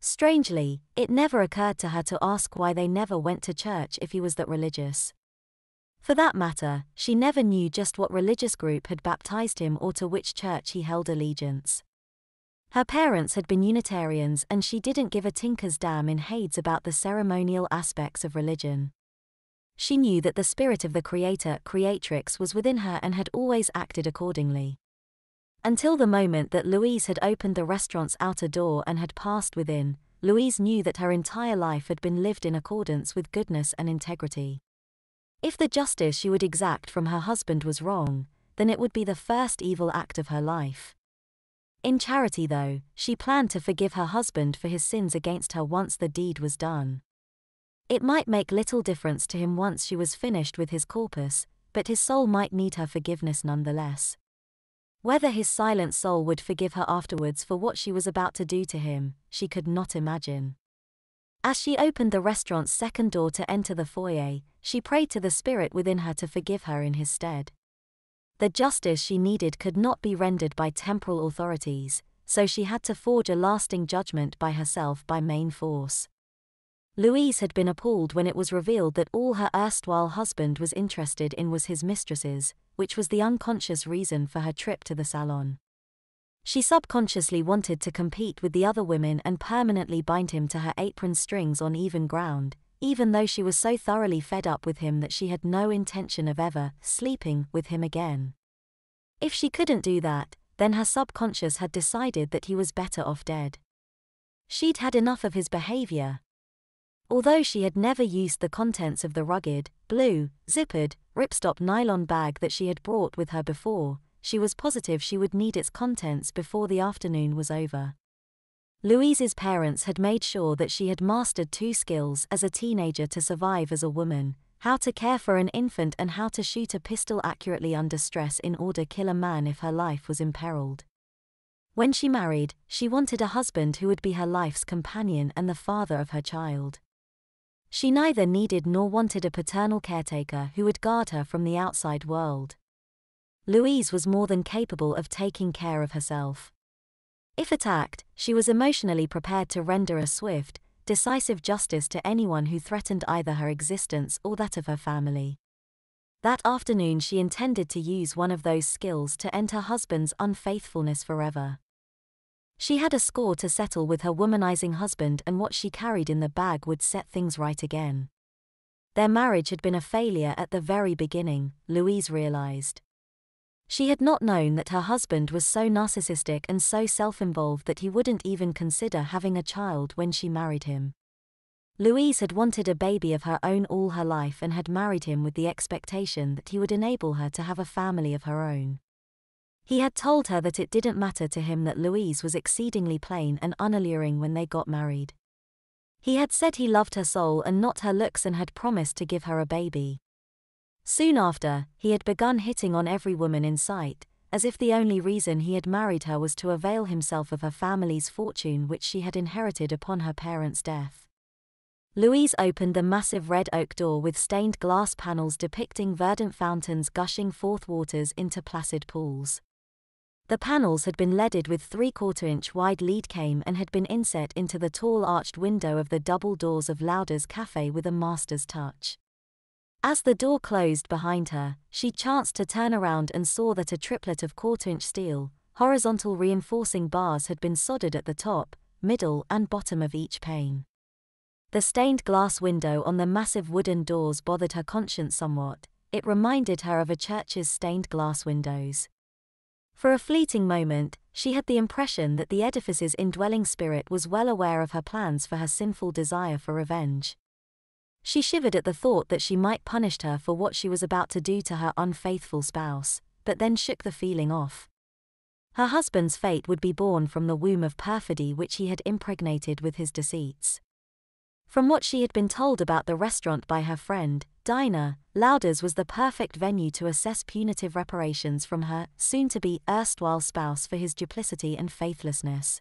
Strangely, it never occurred to her to ask why they never went to church if he was that religious. For that matter, she never knew just what religious group had baptized him or to which church he held allegiance. Her parents had been Unitarians and she didn't give a tinker's damn in Hades about the ceremonial aspects of religion. She knew that the spirit of the creatrix was within her and had always acted accordingly. Until the moment that Louise had opened the restaurant's outer door and had passed within, Louise knew that her entire life had been lived in accordance with goodness and integrity. If the justice she would exact from her husband was wrong, then it would be the first evil act of her life. In charity, though, she planned to forgive her husband for his sins against her once the deed was done. It might make little difference to him once she was finished with his corpus, but his soul might need her forgiveness nonetheless. Whether his silent soul would forgive her afterwards for what she was about to do to him, she could not imagine. As she opened the restaurant's second door to enter the foyer, she prayed to the spirit within her to forgive her in his stead. The justice she needed could not be rendered by temporal authorities, so she had to forge a lasting judgment by herself by main force. Louise had been appalled when it was revealed that all her erstwhile husband was interested in was his mistresses, which was the unconscious reason for her trip to the salon. She subconsciously wanted to compete with the other women and permanently bind him to her apron strings on even ground, even though she was so thoroughly fed up with him that she had no intention of ever sleeping with him again. If she couldn't do that, then her subconscious had decided that he was better off dead. She'd had enough of his behavior. Although she had never used the contents of the rugged, blue, zippered, ripstop nylon bag that she had brought with her before, she was positive she would need its contents before the afternoon was over. Louise's parents had made sure that she had mastered two skills as a teenager to survive as a woman: how to care for an infant and how to shoot a pistol accurately under stress in order to kill a man if her life was imperiled. When she married, she wanted a husband who would be her life's companion and the father of her child. She neither needed nor wanted a paternal caretaker who would guard her from the outside world. Louise was more than capable of taking care of herself. If attacked, she was emotionally prepared to render a swift, decisive justice to anyone who threatened either her existence or that of her family. That afternoon she intended to use one of those skills to end her husband's unfaithfulness forever. She had a score to settle with her womanizing husband, and what she carried in the bag would set things right again. Their marriage had been a failure at the very beginning, Louise realized. She had not known that her husband was so narcissistic and so self-involved that he wouldn't even consider having a child when she married him. Louise had wanted a baby of her own all her life and had married him with the expectation that he would enable her to have a family of her own. He had told her that it didn't matter to him that Louise was exceedingly plain and unalluring when they got married. He had said he loved her soul and not her looks and had promised to give her a baby. Soon after, he had begun hitting on every woman in sight, as if the only reason he had married her was to avail himself of her family's fortune which she had inherited upon her parents' death. Louise opened the massive red oak door with stained glass panels depicting verdant fountains gushing forth waters into placid pools. The panels had been leaded with 3/4-inch wide lead came and had been inset into the tall arched window of the double doors of Lauder's cafe with a master's touch. As the door closed behind her, she chanced to turn around and saw that a triplet of 1/4-inch steel, horizontal reinforcing bars had been soldered at the top, middle and bottom of each pane. The stained glass window on the massive wooden doors bothered her conscience somewhat. It reminded her of a church's stained glass windows. For a fleeting moment, she had the impression that the edifice's indwelling spirit was well aware of her plans for her sinful desire for revenge. She shivered at the thought that she might punish her for what she was about to do to her unfaithful spouse, but then shook the feeling off. Her husband's fate would be born from the womb of perfidy which he had impregnated with his deceits. From what she had been told about the restaurant by her friend, Dinah, Lauder's was the perfect venue to assess punitive reparations from her soon-to-be erstwhile spouse for his duplicity and faithlessness.